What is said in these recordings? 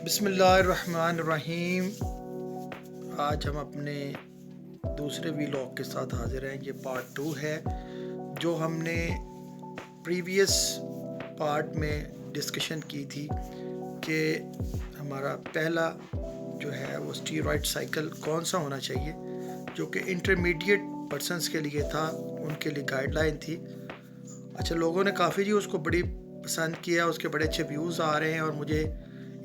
बिस्मिल्लाहिर्रहमानिर्रहीम। आज हम अपने दूसरे वीलॉग के साथ हाजिर हैं। ये पार्ट 2 है जो हमने प्रीवियस पार्ट में डिस्कशन की थी कि हमारा पहला जो है वो स्टीरॉयड साइकिल कौन सा होना चाहिए, जो कि इंटरमीडिएट पर्सनस के लिए था, उनके लिए गाइडलाइन थी। अच्छा, लोगों ने काफ़ी जी उसको बड़ी पसंद किया, उसके बड़े अच्छे व्यूज़ आ रहे हैं और मुझे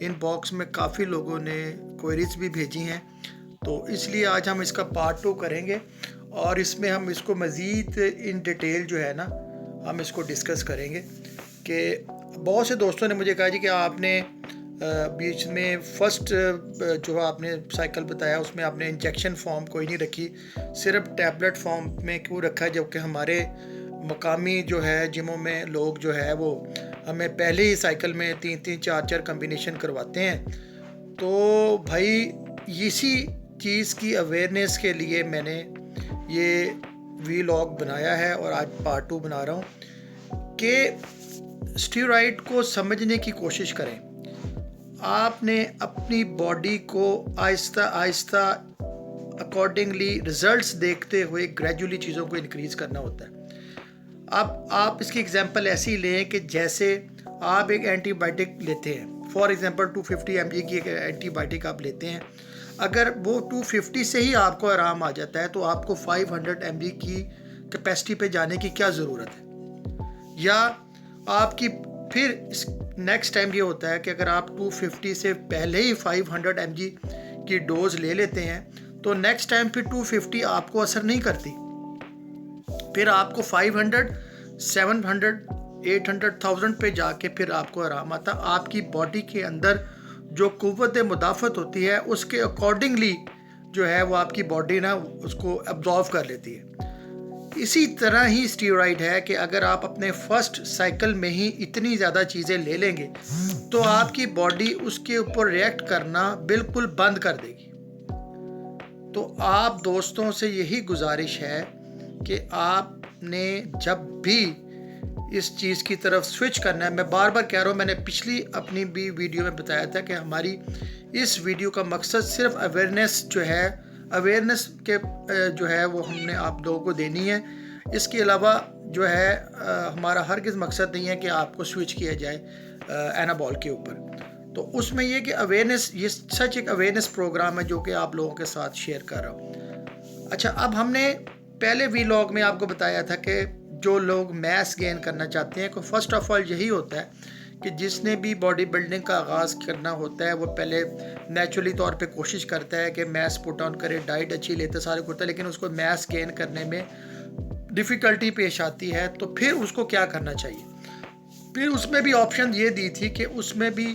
इन बॉक्स में काफ़ी लोगों ने क्वेरीज भी भेजी हैं। तो इसलिए आज हम इसका पार्ट 2 करेंगे और इसमें हम इसको मज़ीद इन डिटेल जो है ना हम इसको डिस्कस करेंगे कि बहुत से दोस्तों ने मुझे कहा जी कि आपने बीच में फ़र्स्ट जो आपने साइकिल बताया उसमें आपने इंजेक्शन फॉर्म कोई नहीं रखी, सिर्फ टैबलेट फॉर्म में क्यों रखा है, जबकि हमारे मकामी जो है जिमों में लोग जो है वो हमें पहले ही साइकिल में 3-3 4-4 कम्बिनेशन करवाते हैं। तो भाई इसी चीज़ की अवेयरनेस के लिए मैंने ये वीलॉग बनाया है और आज पार्ट 2 बना रहा हूँ कि स्टीरॉयड को समझने की कोशिश करें। आपने अपनी बॉडी को आहिस्ता आहिस्ता अकॉर्डिंगली रिजल्ट्स देखते हुए ग्रेजुअली चीज़ों को इंक्रीज़ करना होता है। अब आप इसकी एग्जांपल ऐसी लें कि जैसे आप एक एंटीबायोटिक लेते हैं, फॉर एग्जांपल 250 mg की एक एंटीबायोटिक आप लेते हैं। अगर वो 250 से ही आपको आराम आ जाता है तो आपको 500 mg की कैपेसिटी पे जाने की क्या ज़रूरत है। या आपकी फिर नेक्स्ट टाइम ये होता है कि अगर आप 250 से पहले ही 500 mg की डोज ले लेते हैं तो नेक्स्ट टाइम फिर 250 आपको असर नहीं करती, फिर आपको 500, 700, 800, 1000 पे जाके फिर आपको आराम आता। आपकी बॉडी के अंदर जो कुव्वत मुदाफ़त होती है उसके अकॉर्डिंगली जो है वो आपकी बॉडी ना उसको एब्जॉर्व कर लेती है। इसी तरह ही स्टीरॉयड है कि अगर आप अपने फर्स्ट साइकिल में ही इतनी ज़्यादा चीज़ें ले लेंगे तो आपकी बॉडी उसके ऊपर रिएक्ट करना बिल्कुल बंद कर देगी। तो आप दोस्तों से यही गुजारिश है कि आपने जब भी इस चीज़ की तरफ स्विच करना है, मैं बार बार कह रहा हूँ, मैंने पिछली अपनी भी वीडियो में बताया था कि हमारी इस वीडियो का मकसद सिर्फ अवेयरनेस जो है, अवेयरनेस के जो है वो हमने आप लोगों को देनी है। इसके अलावा जो है हमारा हरगिज़ मकसद नहीं है कि आपको स्विच किया जाए एनाबॉल के ऊपर। तो उसमें यह कि अवेयरनेस, ये सच एक अवेयरनेस प्रोग्राम है जो कि आप लोगों के साथ शेयर कर रहा हूँ। अच्छा, अब हमने पहले वीलॉग में आपको बताया था कि जो लोग मैस गेन करना चाहते हैं, को फर्स्ट ऑफ ऑल यही होता है कि जिसने भी बॉडी बिल्डिंग का आगाज़ करना होता है वो पहले नेचुरली तौर पे कोशिश करता है कि मैस पुट ऑन करे, डाइट अच्छी लेता, सारे करता है, लेकिन उसको मैस गेन करने में डिफ़िकल्टी पेश आती है। तो फिर उसको क्या करना चाहिए? फिर उसमें भी ऑप्शन ये दी थी कि उसमें भी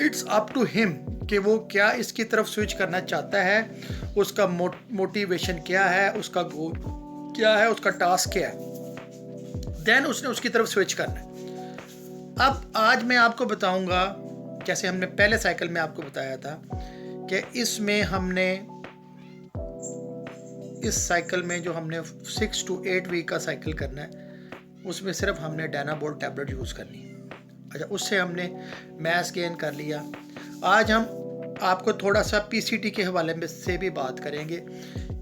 इट्स अप टू हिम कि वो क्या इसकी तरफ स्विच करना चाहता है, उसका मोटिवेशन क्या है, उसका गोल क्या है, उसका टास्क क्या है, देन उसने उसकी तरफ स्विच करना है। अब आज मैं आपको बताऊंगा, जैसे हमने पहले साइकिल में आपको बताया था कि इसमें हमने इस साइकिल में जो हमने 6 to 8 वीक का साइकिल करना है उसमें सिर्फ हमने डायनाबोल टैबलेट यूज़ करनी है। अच्छा, उससे हमने मैस गेन कर लिया। आज हम आपको थोड़ा सा पीसीटी के हवाले में से भी बात करेंगे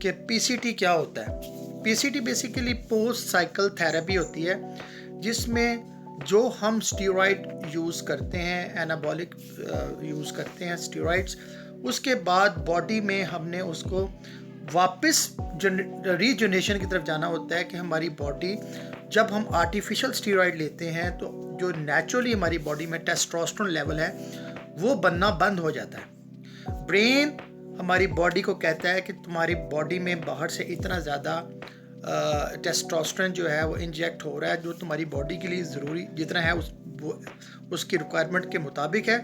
कि पीसीटी क्या होता है। PCT basically post cycle therapy होती है जिसमें जो हम स्टीरॉयड यूज़ करते हैं, एनाबॉलिक यूज़ करते हैं स्टीरॉयड्स, उसके बाद बॉडी में हमने उसको वापस रीजनरेशन की तरफ जाना होता है कि हमारी बॉडी, जब हम आर्टिफिशियल स्टीरॉयड लेते हैं तो जो नेचुरली हमारी बॉडी में टेस्टोस्टेरोन लेवल है वो बनना बंद हो जाता है। ब्रेन हमारी बॉडी को कहता है कि तुम्हारी बॉडी में बाहर से इतना ज़्यादा टेस्टोस्टेरोन जो है वो इंजेक्ट हो रहा है जो तुम्हारी बॉडी के लिए ज़रूरी जितना है उसकी रिक्वायरमेंट के मुताबिक है,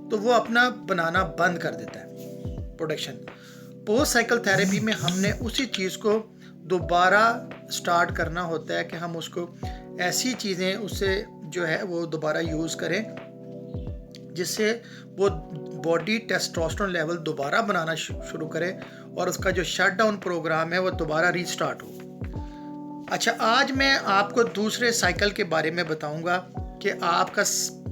तो वो अपना बनाना बंद कर देता है प्रोडक्शन। पोस्ट साइकिल थेरेपी में हमने उसी चीज़ को दोबारा स्टार्ट करना होता है कि हम उसको ऐसी चीज़ें उससे जो है वो दोबारा यूज़ करें जिससे वो बॉडी टेस्टोस्टेरोन लेवल दोबारा बनाना शुरू करे और उसका जो शट डाउन प्रोग्राम है वो दोबारा रीस्टार्ट हो। अच्छा, आज मैं आपको दूसरे साइकिल के बारे में बताऊंगा कि आपका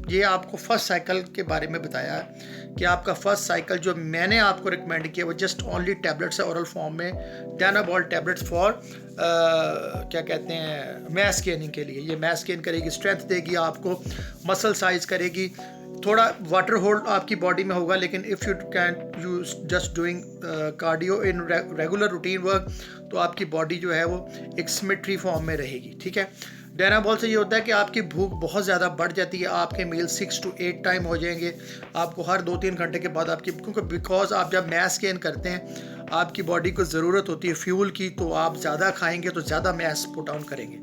ये आपको फर्स्ट साइकिल के बारे में बताया है कि आपका फर्स्ट साइकिल जो मैंने आपको रिकमेंड किया वो जस्ट ओनली टैबलेट्स है ओरल फॉर्म में, डायनाबॉल टैबलेट्स फॉर क्या कहते हैं मास गेनिंग के लिए। ये मास गेन करेगी, स्ट्रेंथ देगी आपको, मसल साइज करेगी, थोड़ा वाटर होल्ड आपकी बॉडी में होगा। लेकिन if you can you just doing cardio in regular routine work तो आपकी बॉडी जो है वो एक सिमेट्री फॉर्म में रहेगी। ठीक है, डायनाबॉल से ये होता है कि आपकी भूख बहुत ज़्यादा बढ़ जाती है, आपके मील 6 to 8 टाइम हो जाएंगे, आपको हर 2-3 घंटे के बाद आपकी, क्योंकि बिकॉज आप जब मैस गेन करते हैं आपकी बॉडी को ज़रूरत होती है फ्यूल की, तो आप ज़्यादा खाएंगे तो ज़्यादा मैस पुट डाउन करेंगे।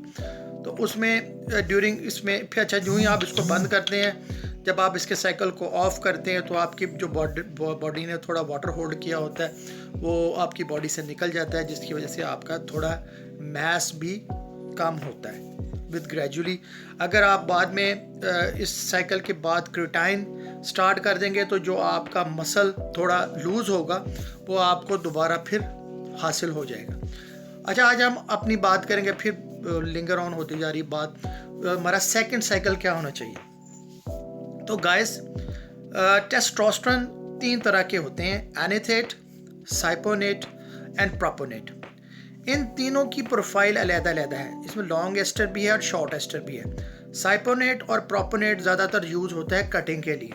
तो उसमें ड्यूरिंग इसमें फिर अच्छा यूँ ही आप इसको बंद करते हैं, जब आप इसके साइकिल को ऑफ करते हैं तो आपकी जो बॉडी ने थोड़ा वाटर होल्ड किया होता है वो आपकी बॉडी से निकल जाता है, जिसकी वजह से आपका थोड़ा मैस भी कम होता है विद ग्रेजुअली। अगर आप बाद में इस साइकिल के बाद क्रिएटाइन स्टार्ट कर देंगे तो जो आपका मसल थोड़ा लूज़ होगा वो आपको दोबारा फिर हासिल हो जाएगा। अच्छा, आज हम अपनी बात करेंगे, फिर लिंगर ऑन होती जा रही बात, हमारा सेकंड साइकिल क्या होना चाहिए। तो गाइस, टेस्टोस्टेरोन 3 तरह के होते हैं, एनाथेट, साइपोनेट एंड प्रोपोनेट। इन तीनों की प्रोफाइल अलग-अलग है, इसमें लॉन्ग एस्टर भी है और शॉर्ट एस्टर भी है। साइपोनेट और प्रोपोनेट ज़्यादातर यूज़ होता है कटिंग के लिए।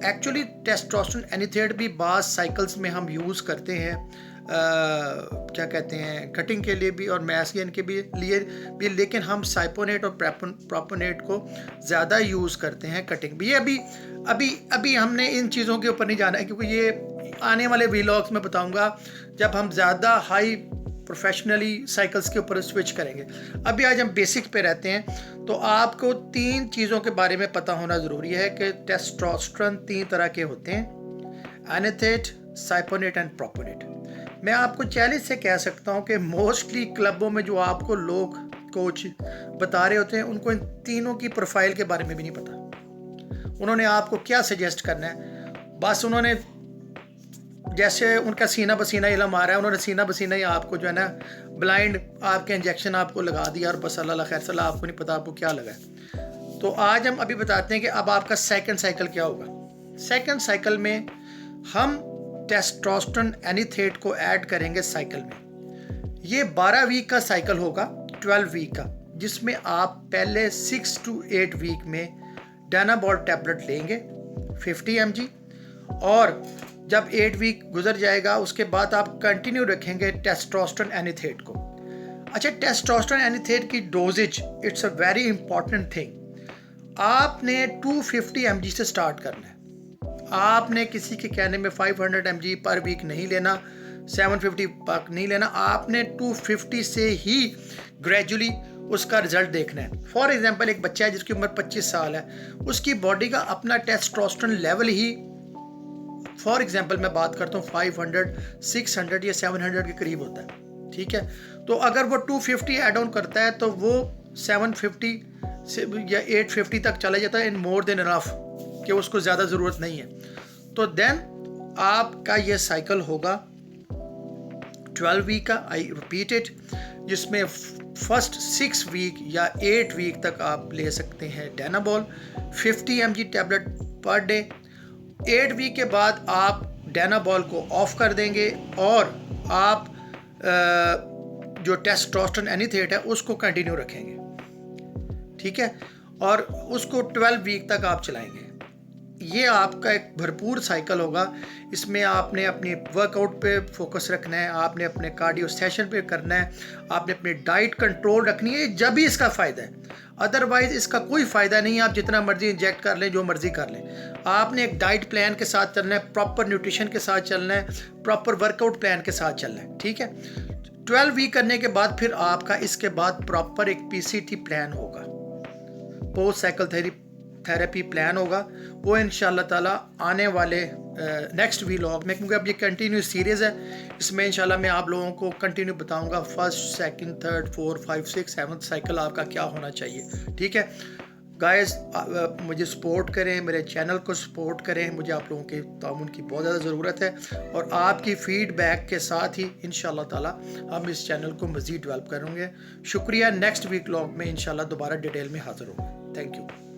एक्चुअली टेस्टोस्टेरोन एनाथेट भी बाज़ साइकिल्स में हम यूज़ करते हैं, क्या कहते हैं कटिंग के लिए भी और मैस गेन के लिए भी, लेकिन हम साइपोनेट और प्रोपोनेट को ज़्यादा यूज़ करते हैं कटिंग भी। ये अभी हमने इन चीज़ों के ऊपर नहीं जाना है, क्योंकि ये आने वाले व्लॉग्स में बताऊंगा जब हम ज़्यादा हाई प्रोफेशनली साइकिल्स के ऊपर स्विच करेंगे। अभी आज हम बेसिक पे रहते हैं। तो आपको 3 चीज़ों के बारे में पता होना ज़रूरी है कि टेस्टोस्टेरोन 3 तरह के होते हैं, एनाथेट, साइपोनेट एंड प्रोपोनेट। मैं आपको चैलेंज से कह सकता हूं कि मोस्टली क्लबों में जो आपको लोग कोच बता रहे होते हैं उनको इन तीनों की प्रोफाइल के बारे में भी नहीं पता। उन्होंने आपको क्या सजेस्ट करना है, बस उन्होंने जैसे उनका सीना बसीना इलम आ रहा है, उन्होंने सीना बसीना ही आपको जो है ना ब्लाइंड आपके इंजेक्शन आपको लगा दिया और बस अल्लाह खैर सला, आपको नहीं पता आपको क्या लगा है। तो आज हम अभी बताते हैं कि अब आपका सेकंड साइकिल क्या होगा। सेकंड साइकिल में हम टेस्टोस्टेरोन एनाथेट को ऐड करेंगे साइकिल में। ये 12 वीक का साइकिल होगा, 12 वीक का, जिसमें आप पहले 6 to 8 वीक में डायनाबॉल टैबलेट लेंगे 50 mg, और जब 8 वीक गुजर जाएगा उसके बाद आप कंटिन्यू रखेंगे टेस्टोस्टेरोन एनाथेट को। अच्छा, टेस्टोस्टेरोन एनाथेट की doses it's a very important thing. आपने 250 mg से स्टार्ट करना है। आपने किसी के कहने में 500 mg पर वीक नहीं लेना, 750 तक नहीं लेना, आपने 250 से ही ग्रेजुअली उसका रिजल्ट देखना है। फॉर एग्जांपल, एक बच्चा है जिसकी उम्र 25 साल है, उसकी बॉडी का अपना testosterone level he, for example मैं बात करता हूँ 500, 600 या 700 के करीब होता है। ठीक है, तो अगर वो 250 एड ऑन करता है तो वो 750 से या 850 तक चला जाता है, इन मोर देन इनफ, कि उसको ज़्यादा ज़रूरत नहीं है। तो देन आपका ये साइकिल होगा 12 वीक का, आई रिपीट इट, जिसमें फर्स्ट 6 वीक या 8 वीक तक आप ले सकते हैं Dianabol 50 mg tablet per day. 8 week के बाद आप डायनाबॉल को ऑफ कर देंगे और आप जो टेस्टोस्टेरोन एनाथेट है उसको कंटिन्यू रखेंगे। ठीक है, और उसको 12 वीक तक आप चलाएंगे। ये आपका एक भरपूर साइकिल होगा। इसमें आपने अपनी वर्कआउट पे फोकस रखना है, आपने अपने कार्डियो सेशन पे करना है, आपने अपनी डाइट कंट्रोल रखनी है, जब भी इसका फ़ायदा है। अदरवाइज इसका कोई फ़ायदा नहीं है, आप जितना मर्जी इंजेक्ट कर लें, जो मर्जी कर लें। आपने एक डाइट प्लान के साथ चलना है, प्रॉपर न्यूट्रिशन के साथ चलना है, प्रॉपर वर्कआउट प्लान के साथ चलना है। ठीक है, 12 वीक करने के बाद फिर आपका इसके बाद प्रॉपर एक PCT प्लान होगा, पोस्ट साइकिल थेरेपी प्लान होगा। वो इंशाल्लाह ताला आने वाले नेक्स्ट व्लॉग में, क्योंकि अब ये कंटिन्यू सीरीज़ है, इसमें इंशाल्लाह मैं आप लोगों को कंटिन्यू बताऊंगा फर्स्ट, सेकंड, थर्ड, 4, 5, 6, 7 साइकिल आपका क्या होना चाहिए। ठीक है गाइस, मुझे सपोर्ट करें, मेरे चैनल को सपोर्ट करें, मुझे आप लोगों के ताउन की बहुत ज़्यादा ज़रूरत है, और आपकी फ़ीडबैक के साथ ही इंशाल्लाह ताला हम इस चैनल को मज़ीद डेवलप करेंगे। शुक्रिया। नेक्स्ट व्लॉग में इंशाल्लाह दोबारा डिटेल में हाज़िर होंगे। Thank you.